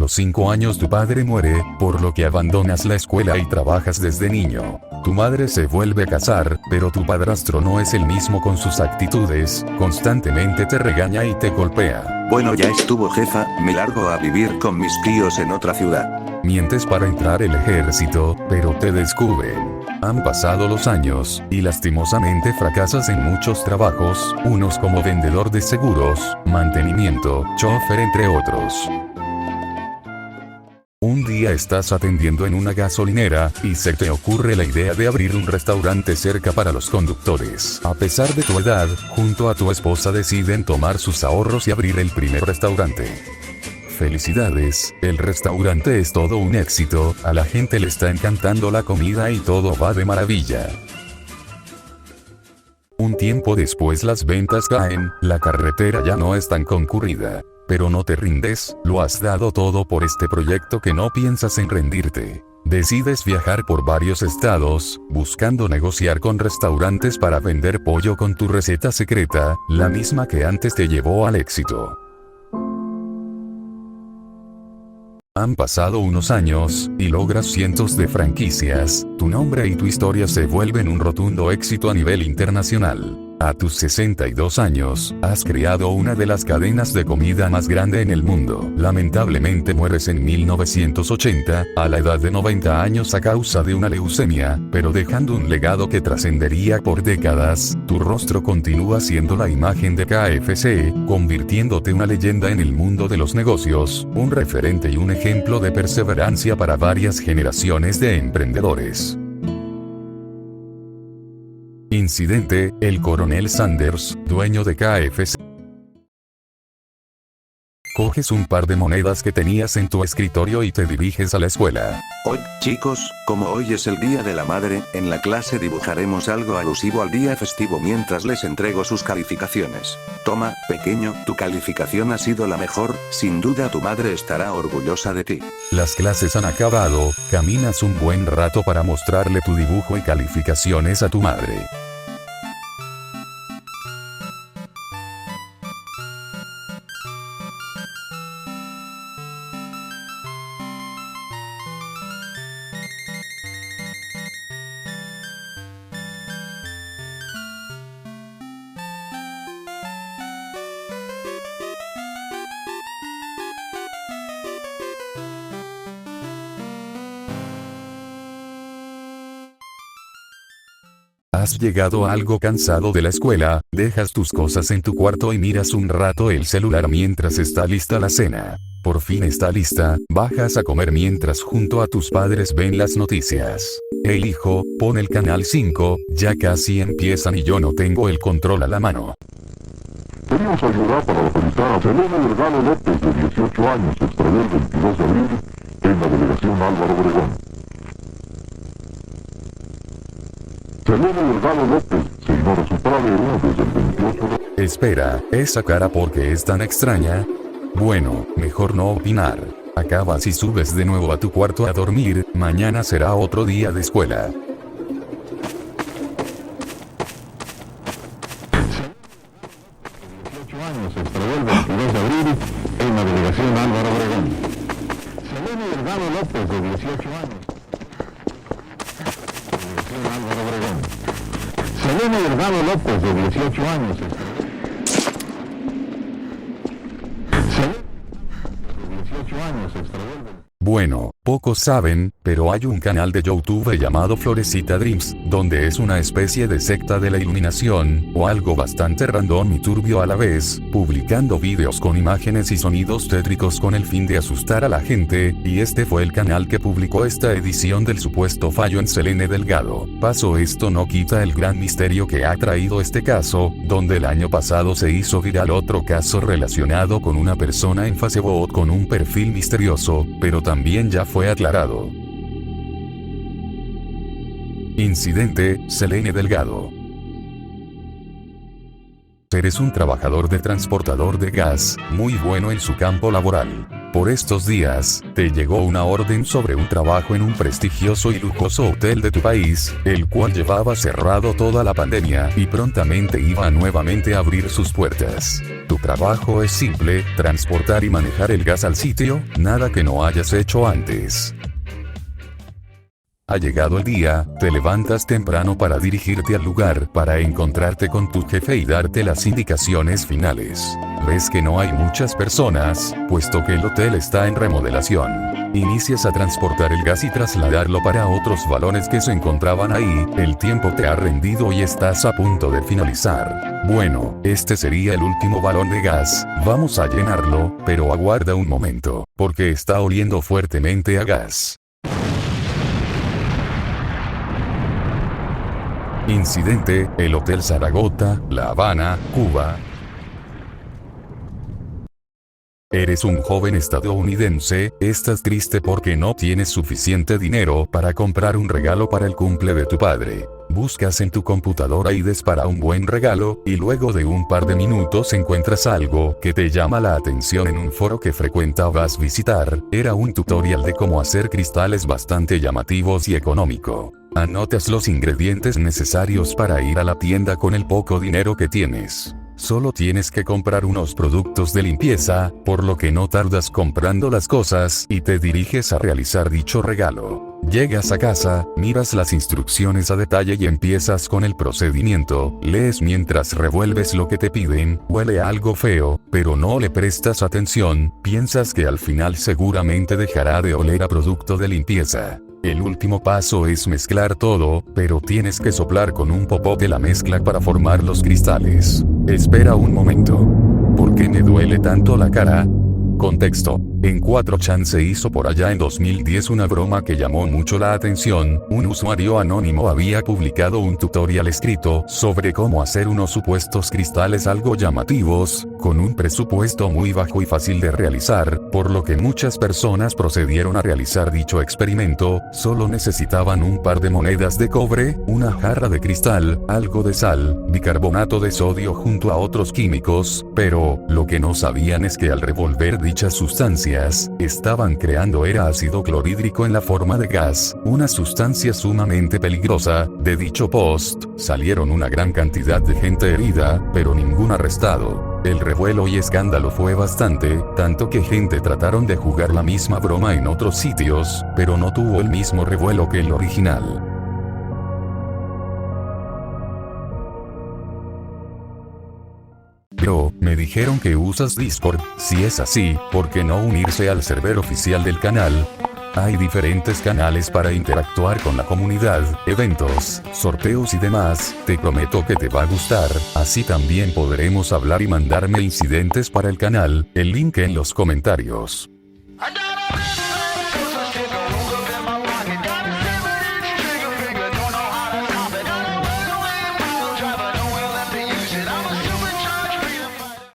los 5 años tu padre muere, por lo que abandonas la escuela y trabajas desde niño. Tu madre se vuelve a casar, pero tu padrastro no es el mismo con sus actitudes, constantemente te regaña y te golpea. Bueno, ya estuvo, jefa, me largo a vivir con mis tíos en otra ciudad. Mientes para entrar al ejército, pero te descubren. Han pasado los años, y lastimosamente fracasas en muchos trabajos, unos como vendedor de seguros, mantenimiento, chofer entre otros. Un día estás atendiendo en una gasolinera, y se te ocurre la idea de abrir un restaurante cerca para los conductores. A pesar de tu edad, junto a tu esposa deciden tomar sus ahorros y abrir el primer restaurante. Felicidades, el restaurante es todo un éxito, a la gente le está encantando la comida y todo va de maravilla. Un tiempo después las ventas caen, la carretera ya no es tan concurrida. Pero no te rindes, lo has dado todo por este proyecto que no piensas en rendirte. Decides viajar por varios estados, buscando negociar con restaurantes para vender pollo con tu receta secreta, la misma que antes te llevó al éxito. Han pasado unos años, y logras cientos de franquicias, tu nombre y tu historia se vuelven un rotundo éxito a nivel internacional. A tus 62 años, has creado una de las cadenas de comida más grande en el mundo. Lamentablemente mueres en 1980, a la edad de 90 años a causa de una leucemia, pero dejando un legado que trascendería por décadas. Tu rostro continúa siendo la imagen de KFC, convirtiéndote una leyenda en el mundo de los negocios, un referente y un ejemplo de perseverancia para varias generaciones de emprendedores. Incidente, el coronel Sanders, dueño de KFC. Coges un par de monedas que tenías en tu escritorio y te diriges a la escuela. Hoy, chicos, como hoy es el Día de la Madre, en la clase dibujaremos algo alusivo al día festivo mientras les entrego sus calificaciones. Toma, pequeño, tu calificación ha sido la mejor, sin duda tu madre estará orgullosa de ti. Las clases han acabado, caminas un buen rato para mostrarle tu dibujo y calificaciones a tu madre. Has llegado algo cansado de la escuela, dejas tus cosas en tu cuarto y miras un rato el celular mientras está lista la cena. Por fin está lista, bajas a comer mientras junto a tus padres ven las noticias. Hey hijo, pon el canal 5, ya casi empiezan y yo no tengo el control a la mano. Queremos ayudar para localizar a Selene Delgado López, de 18 años, extravió el 22 de abril en la delegación Álvaro Obregón. Selene Delgado López, se ignora su paradero desde el 28 de... Espera, ¿esa cara por qué es tan extraña? Bueno, mejor no opinar. Acabas y subes de nuevo a tu cuarto a dormir, mañana será otro día de escuela. años, extravió el 22 de abril en la delegación Álvaro Obregón. Selene Delgado López, de 18 años. Delegación Álvaro Obregón. Selene Delgado López, de 18 años. Selene de 18 años, extravió el... Bueno, pocos saben, pero hay un canal de YouTube llamado Florecita Dreams, donde es una especie de secta de la iluminación, o algo bastante random y turbio a la vez, publicando vídeos con imágenes y sonidos tétricos con el fin de asustar a la gente, y este fue el canal que publicó esta edición del supuesto fallo en Selene Delgado. Paso esto no quita el gran misterio que ha traído este caso, donde el año pasado se hizo viral otro caso relacionado con una persona en Facebook con un perfil misterioso, pero también ya fue aclarado. Incidente, Selene Delgado. Eres un trabajador de transportador de gas, muy bueno en su campo laboral. Por estos días, te llegó una orden sobre un trabajo en un prestigioso y lujoso hotel de tu país, el cual llevaba cerrado toda la pandemia y prontamente iba nuevamente a abrir sus puertas. Tu trabajo es simple, transportar y manejar el gas al sitio, nada que no hayas hecho antes. Ha llegado el día, te levantas temprano para dirigirte al lugar para encontrarte con tu jefe y darte las indicaciones finales. Ves que no hay muchas personas, puesto que el hotel está en remodelación. Inicias a transportar el gas y trasladarlo para otros balones que se encontraban ahí, el tiempo te ha rendido y estás a punto de finalizar. Bueno, este sería el último balón de gas, vamos a llenarlo, pero aguarda un momento, porque está oliendo fuertemente a gas. Incidente, el Hotel Zaragoza, La Habana, Cuba. Eres un joven estadounidense, estás triste porque no tienes suficiente dinero para comprar un regalo para el cumple de tu padre. Buscas en tu computadora y para un buen regalo, y luego de un par de minutos encuentras algo que te llama la atención en un foro que frecuentabas visitar. Era un tutorial de cómo hacer cristales bastante llamativos y económico. Anotas los ingredientes necesarios para ir a la tienda con el poco dinero que tienes. Solo tienes que comprar unos productos de limpieza, por lo que no tardas comprando las cosas y te diriges a realizar dicho regalo. Llegas a casa, miras las instrucciones a detalle y empiezas con el procedimiento, lees mientras revuelves lo que te piden, huele a algo feo, pero no le prestas atención, piensas que al final seguramente dejará de oler a producto de limpieza. El último paso es mezclar todo, pero tienes que soplar con un popote la mezcla para formar los cristales. Espera un momento. ¿Por qué me duele tanto la cara? Contexto. En 4chan se hizo por allá en 2010 una broma que llamó mucho la atención. Un usuario anónimo había publicado un tutorial escrito sobre cómo hacer unos supuestos cristales algo llamativos, con un presupuesto muy bajo y fácil de realizar, por lo que muchas personas procedieron a realizar dicho experimento. Solo necesitaban un par de monedas de cobre, una jarra de cristal, algo de sal, bicarbonato de sodio junto a otros químicos, pero lo que no sabían es que al revolver dichas sustancias, estaban creando era ácido clorhídrico en la forma de gas, una sustancia sumamente peligrosa. De dicho post, salieron una gran cantidad de gente herida, pero ningún arrestado. El revuelo y escándalo fue bastante, tanto que gente trataron de jugar la misma broma en otros sitios, pero no tuvo el mismo revuelo que el original. Bro, me dijeron que usas Discord. Si es así, ¿por qué no unirse al server oficial del canal? Hay diferentes canales para interactuar con la comunidad, eventos, sorteos y demás. Te prometo que te va a gustar. Así también podremos hablar y mandarme incidentes para el canal. El link en los comentarios.